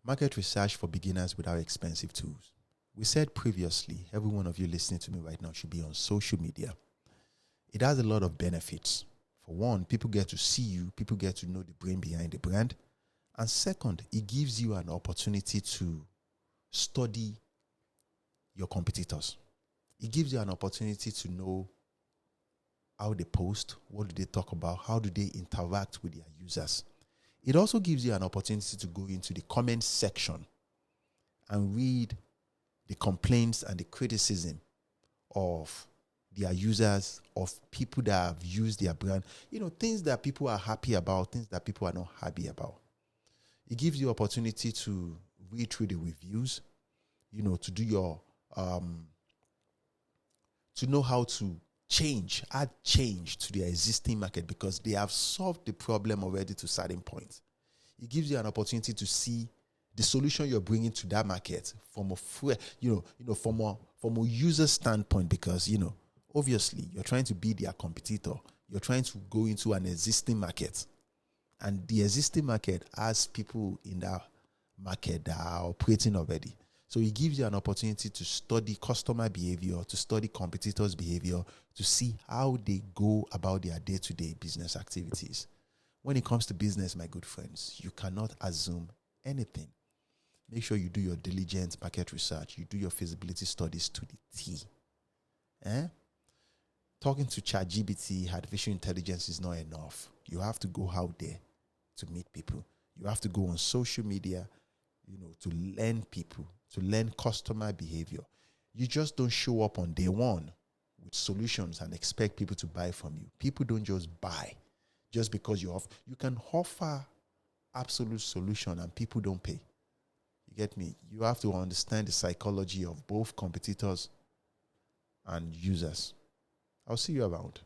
Market research for beginners without expensive tools. We said previously, every one of you listening to me right now should be on social media. It has a lot of benefits. For one, people get to see you, people get to know the brain behind the brand. And second, it gives you an opportunity to study your competitors. It gives you an opportunity to know how they post, what do they talk about, how do they interact with their users. It also gives you an opportunity to go into the comment section and read the complaints and the criticism of their users, of people that have used their brand, things that people are happy about, things that people are not happy about. It gives you opportunity to read through the reviews, to do your, to know how to add change to their existing market because they have solved the problem already to certain points. It gives you an opportunity to see the solution you're bringing to that market from from a user standpoint because, obviously you're trying to be their competitor. You're trying to go into an existing market. And the existing market has people in that market that are operating already. So it gives you an opportunity to study customer behavior, to study competitors' behavior, to see how they go about their day-to-day business activities. When it comes to business, my good friends, you cannot assume anything. Make sure you do your diligent market research. You do your feasibility studies to the T. Talking to ChatGPT, artificial intelligence is not enough. You have to go out there to meet people. You have to go on social media, to learn people, to learn customer behavior. You just don't show up on day one with solutions and expect people to buy from you. People don't just buy just because you can offer absolute solution and people don't pay. You get me? You have to understand the psychology of both competitors and users. I'll see you around.